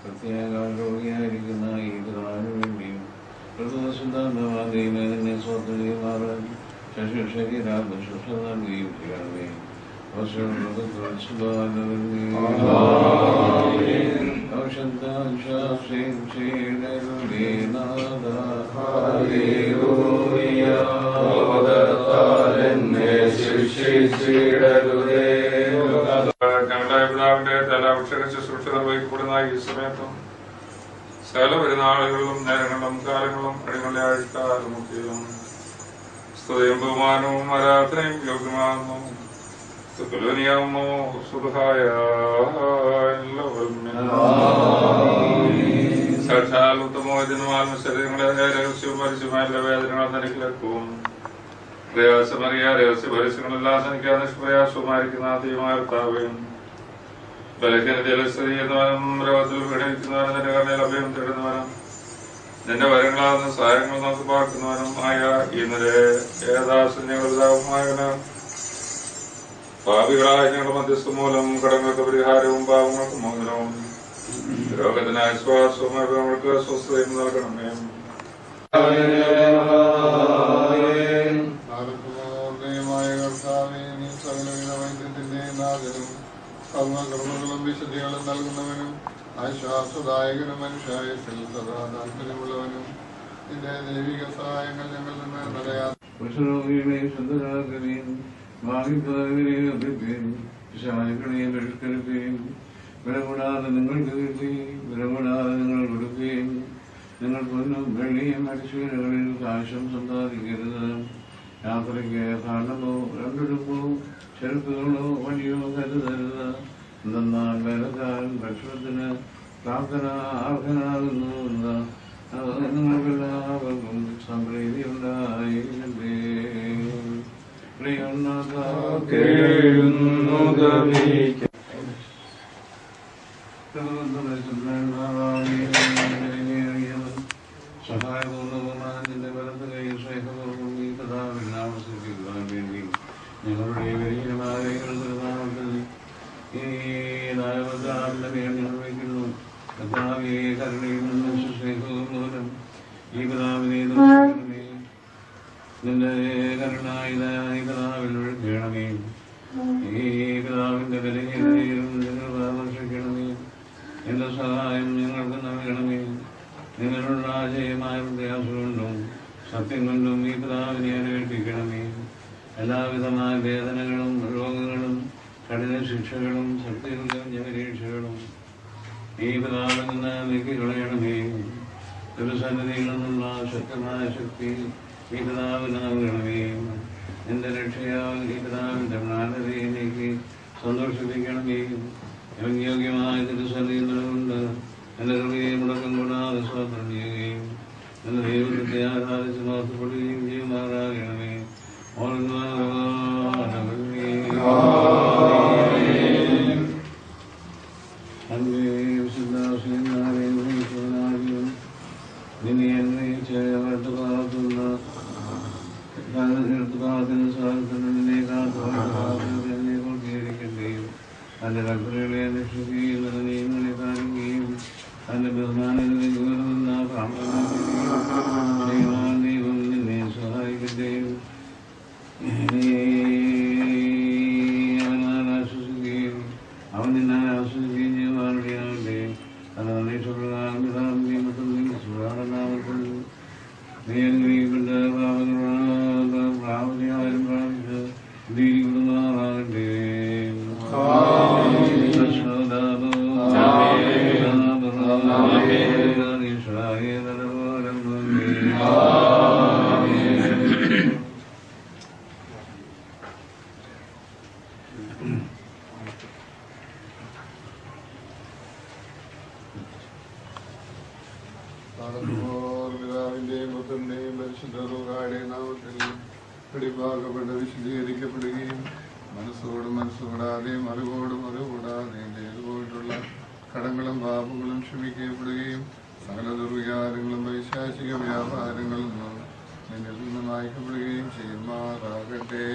പ്രത്യേക രോഗിയായിരിക്കുന്ന ഈ പിതാവിന് വേണ്ടിയും ദൈവത്തിനെ സ്വാതന്ത്ര്യമാറാൻ ശരീരാത്മ ശുശ്രൂഷ നൽകുകയും ചെയ്യണമേ. ഞങ്ങളുടെ പിതാവിന്റെ തലാഭിഷേക ശുശ്രൂഷ നിർവഹിക്കപ്പെടുന്ന ഈ സമയത്തും സകല പെരുന്നാളുകളിലും നേരങ്ങളും കാലങ്ങളും അടിങ്ങളുടെ ആഴ്ചക്കാലമൊക്കെയും സ്തുതിയും ബഹുമാനവും ആരാധനയും യോഗ്യമാകുന്നു. സുഖനിയാമോ സുഖായ സാക്ഷാൽ ഉത്തമോചനമാകുന്ന ശരീരങ്ങളെ രഹസ്യവും പരസ്യമായ വേദനകൾ തനിക്കിലക്കും പ്രയാസമറിയ രഹസ്യ പരസ്യങ്ങളെല്ലാം തനിക്ക് നിഷ്പ്രയാസവുമായിരിക്കുന്ന ദൈവമായ കർത്താവേ, ബലഹീനതയിൽ സ്ഥിതി ചെയ്യുന്നവനും രോഗത്തിൽ പീഡിപ്പിക്കുന്നവനും നിന്റെ കരുണയിൽ അഭയം തേടുന്നവനും നിന്റെ വരങ്ങളാകുന്ന സഹായങ്ങൾ നമുക്ക് പാർക്കുന്നവനും ആയ ഇന്നലെ ഏതാസന്യവൃതാവുമായവന് പാപികളായ ഞങ്ങളുടെ മധ്യസ്ഥ മൂലം കടങ്ങൾക്ക് പരിഹാരവും പാവങ്ങൾക്ക് മോചനവും രോഗത്തിന് ആശ്വാസവും നമ്മൾക്ക് സ്വസ്ഥതയും നൽകണമേ. കർമ്മകളും വിശുദ്ധികളും നൽകുന്നവനും ആശ്വാസദായകനും മനുഷ്യായത്തിൽ സദാ താല്പര്യമുള്ളവനും നിന്റെ ദൈവിക സഹായങ്ങൾ ഞങ്ങൾ നിന്ന് നിലയാ വിലകൂടാതെ നിങ്ങൾക്ക് കിട്ടുകയും വിലകൂടാതെ നിങ്ങൾ കൊടുക്കുകയും നിങ്ങൾ പൊന്നും വെള്ളിയും അടിച്ചുകളിൽ കാശം സമ്പാദിക്കരുത്. യാത്രയ്ക്ക് കാരണമോ രണ്ടിടുമ്പോ ചെറുക്കുകളോ വഴിയോ കരുതരുത്. എന്നാൽ വേലക്കാരൻ ഭക്ഷണത്തിന് പ്രാർത്ഥനാർഹനാകുന്നു എന്ന് നിങ്ങൾക്കെല്ലാവർക്കും സംപ്രീതി ഉണ്ടായിരിക്കട്ടെ. സഹായപൂർണ്ണവുമാന്റെ വലത്ത് കൈ സ്നേഹപൂർവ്വം ഈ കഥാവിൽ ആവശ്യിക്കുവാൻ വേണ്ടി ഞങ്ങളുടെ നാമത്തിൽ ഈ നായകന്റെ പേര് നിർവഹിക്കുന്നു. കർത്താവേ, കരുണയിൽ നിന്നും സ്നേഹവും മൂലം ഈ കഥാവിനെ നിർവഹിക്കണമേ. നിന്റെ കരുണായി കഥാവിൽ ഒഴുകണമേ. ഈ കഥാവിന്റെ ബലഹീനതയിൽ നിങ്ങൾ പരാമർശിക്കണമേ. എന്റെ സഹായം ഞങ്ങൾക്ക് നൽകണമേ. നിങ്ങളുടെ ആശയമായ പ്രയാസം കൊണ്ടും സത്യം കൊണ്ടും ഈ പിതാവിനെ അനുവേൽപ്പിക്കണമേ. എല്ലാവിധമായ വേദനകളും രോഗങ്ങളും കഠിന ശിക്ഷകളും ശക്തികളും ജപരീക്ഷകളും ഈ പിതാവിൽ നിന്ന് നീക്കിക്കളയണമേ. തിരുസന്നിധിയിൽ നിന്നുള്ള ശക്തമായ ശക്തി ഈ പിതാവിന് നൽകണമേ. എന്റെ രക്ഷയാൽ ഈ പിതാവിന്റെ മ്ലാനതയെ നീക്കി സന്തോഷിപ്പിക്കണമേ. യോഗ്യമായ തിരുസന്നിധിയിൽ നിന്നുകൊണ്ട് എന്റെ ഹൃദയെ മുടക്കം കൂടാതെ സ്വാതന്ത്ര്യം ചെയ്യുകയും എന്റെ ദൈവത്തെ ആരാധിച്ച് മാറ്റപ്പെടുകയും ചെയ്യുമാറാകണമേ. അതിന്റെ കൽപ്പനകളെ നിഷ്ഠിക്കുകയും അതിന്റെ നിയമങ്ങളെ പാലിക്കുകയും അതിന്റെ ബഹുമാനങ്ങളെ ഉയർന്ന ദൈവം നിന്നെ സഹായിക്കട്ടെ. അവനാൽ ആശ്വസിക്കുകയും അവൻ നിന്നാൽ ആശ്വസിക്കുകയും ചെയ്യുവാനിടയാകട്ടെ. അത് അന്വേഷപ്രകാരം സുധാരണാമത്തിൽ നീ അനുഗ്രഹിക്കപ്പെട്ട പ്രാവണ്യാലും പ്രാപിച്ച് കുടുംബമാകട്ടെ. പിതാവിന്റെയും പുത്രന്റെയും പരിശുദ്ധ റൂഹായുടെ നാമത്തിൽ പിടിപ്പാക്കപ്പെട്ട് വിശദീകരിക്കപ്പെടുകയും മനസ്സോടും മനസ്സുകൂടാതെയും അറിവോടും അറിവുകൂടാതെയും ചെയ്തു പോയിട്ടുള്ള കടങ്ങളും പാപങ്ങളും ക്ഷമിക്കപ്പെടുകയും സകല ദുർവികാരങ്ങളും വൈശാചിക വ്യാപാരങ്ങളിൽ നിന്നും നിന്നിൽ നിന്ന് നയിക്കപ്പെടുകയും ചെയ്യുമാറാകട്ടെ.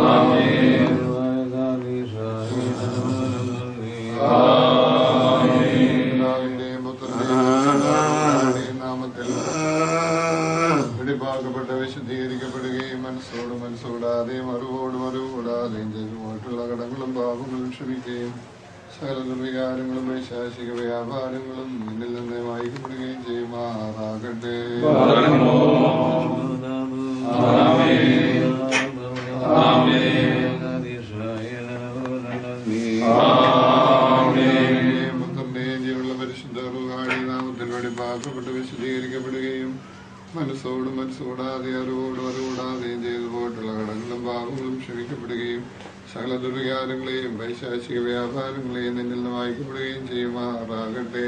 Amen. പാപങ്ങളും ക്ഷമിക്കുകയും സകല ദുർവികാരങ്ങളും വൈശാസിക വ്യാപാരങ്ങളും നിന്നിൽ നിന്ന് വായിക്കപ്പെടുകയും ചെയ്യുമാറാകട്ടെ. പുത്രന്റെയും ജീവനുള്ള പരിശുദ്ധ റൂഹായുടെ നാമത്തിൽ വെളിപ്പാക്കപ്പെട്ട് വിശദീകരിക്കപ്പെടുകയും മനസ്സോടും മനസ്സുകൂടാതെ അറിവോടും അറിവൂടാതെയും ചെയ്തു പോയിട്ടുള്ള കടങ്ങളും പാപങ്ങളും ക്ഷമിക്കപ്പെടുകയും സകല ദുർവികാരങ്ങളെയും വൈശാസിക വ്യാപാരങ്ങളെയും നിന്നിൽ നിന്ന് വായിക്കപ്പെടുകയും ചെയ്യുമാറാകട്ടെ.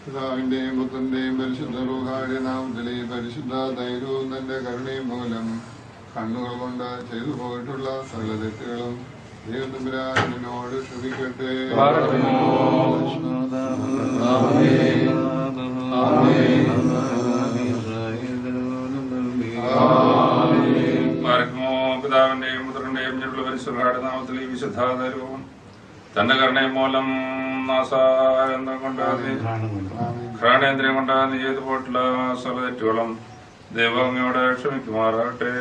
പിതാവിന്റെയും പുത്രന്റെയും പരിശുദ്ധ റൂഹായുടെ നാമത്തിലെ പരിശുദ്ധ ധൈര്യവും തന്റെ കരുണയും മൂലം കണ്ണുകൾ കൊണ്ട് ചെയ്തു പോയിട്ടുള്ള സകല തെറ്റുകളും ദൈവത്തമ്പുരാനോട് ക്ഷമിക്കട്ടെ. പിതാവിന്റെയും പുത്രന്റെയും പരിശുദ്ധയുടെ നാമത്തിൽ ഈ വിശുദ്ധാധാരവും തന്റെ കരുണയും മൂലം നാസായന്ത്രം കൊണ്ടാകുന്ന ഘ്രാണേന്ദ്രിയം കൊണ്ടാകുന്ന ചെയ്തു പോയിട്ടുള്ള സകല തെറ്റുകളും ദൈവം അങ്ങയോട് ക്ഷമിക്കുമാറാകട്ടെ.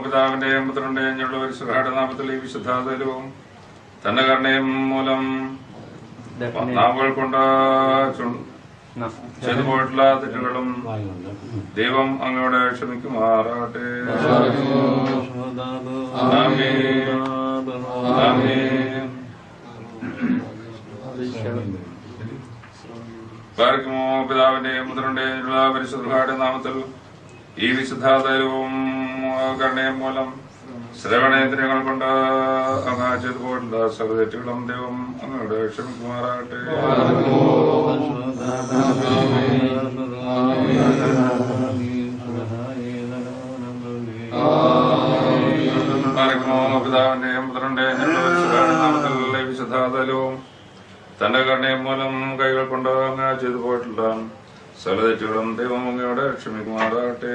പിതാവിന്റെയും പുത്രന്റെയും പരിശുദ്ധയുടെ നാമത്തിൽ ഈ വിശുദ്ധാധാരവും തന്റെ കരുണയും മൂലം നാവുകൾ കൊണ്ട് ചെയ്തു പോയിട്ടുള്ള തെറ്റുകളും ദൈവം അങ്ങയോട് ക്ഷമിക്കുമാറാകട്ടെ. പിതാവിന്റെയും പുത്രന്റെയും പരിശുദ്ധയുടെ നാമത്തിൽ ഈ വിശുദ്ധാധാരവും കരുണയും മൂലം ശ്രവണേന്ദ്രിയങ്ങൾ കൊണ്ട് അങ്ങ് ചെയ്തു പോയിട്ടുള്ള സകല തെറ്റുകളും ദൈവം അങ്ങയോട് ക്ഷമിക്കുമാറാകട്ടെ. പിതാവിന്റെയും പുത്രന്റെയും നാമത്തിൽ വിശുദ്ധാധാരവും തന്റെ കരുണയും മൂലം കൈകൾ കൊണ്ട് അങ്ങ് ചെയ്തു പോയിട്ടുള്ള സകല തെറ്റുകളും ദൈവം അങ്ങയോട് ക്ഷമിക്കുമാറാകട്ടെ.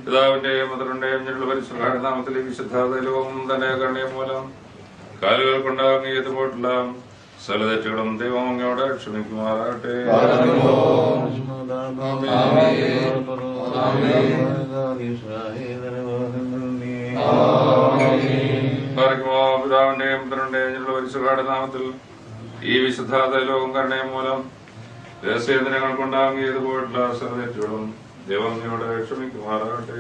പിതാവിന്റെയും പുത്രന്റെയും പരിശുദ്ധയുടെ നാമത്തിൽ വിശുദ്ധാധാരവും തന്റെ കരുണയും മൂലം കാലുകൾ കൊണ്ട് അങ്ങ് ചെയ്തു പോയിട്ടുള്ള സകല തെറ്റുകളും ദൈവം അങ്ങയോട് ക്ഷമിക്കുമാറാകട്ടെ. പിതാവിന്റെയും പുത്രന്റെയും പരിശുദ്ധയുടെ നാമത്തിൽ ഈ വിശുദ്ധാധാരവും കരുണയും മൂലം രഹസ്യേന്ദ്രങ്ങൾ കൊണ്ട് അങ്ങ് ചെയ്തു പോയിട്ടുള്ള സകല തെറ്റുകളും ദൈവം അങ്ങയോട് ക്ഷമിക്കുമാറാകട്ടെ.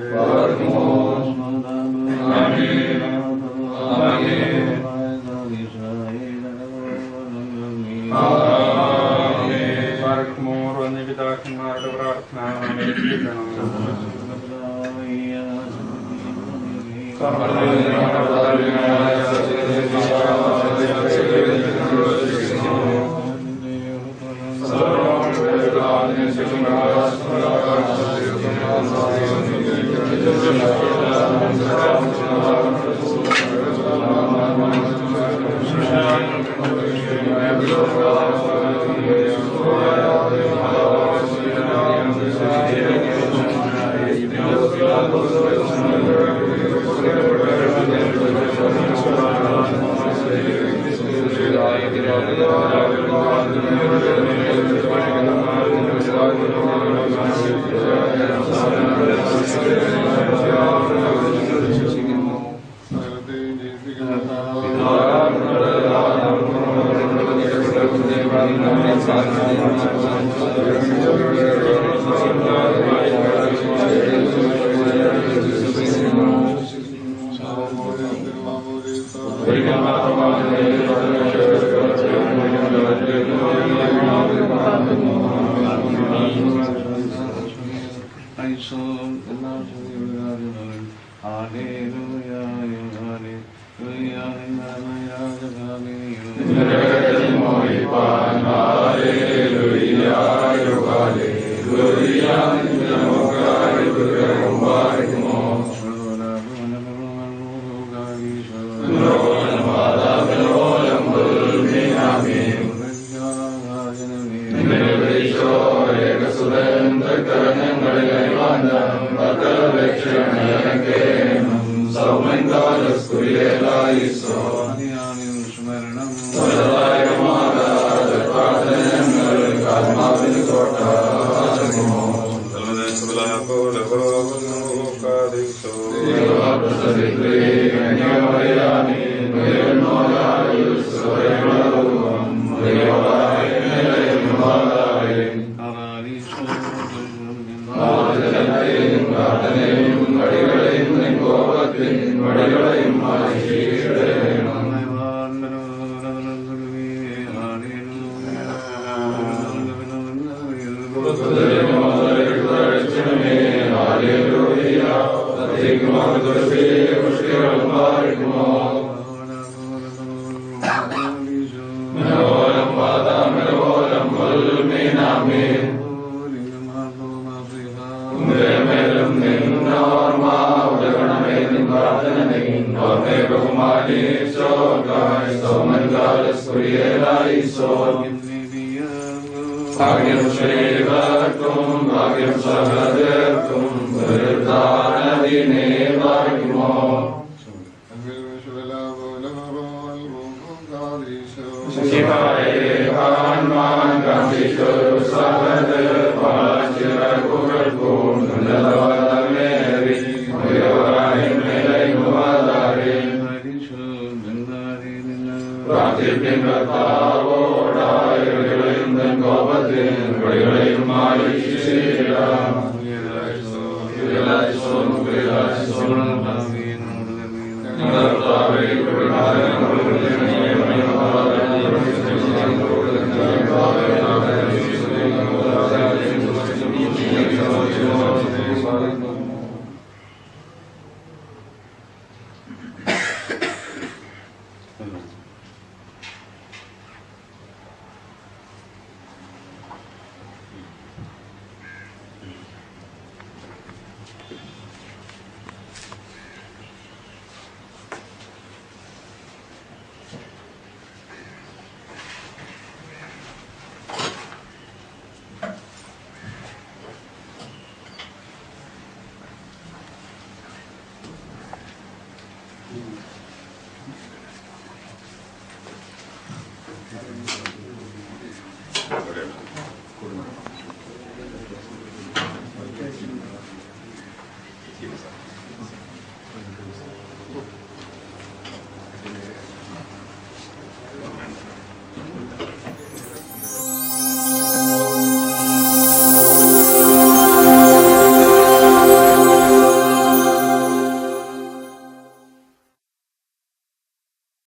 പിതാക്കന്മാരുടെ പ്രാർത്ഥന സ്മരണം ഞങ്ങളുടെ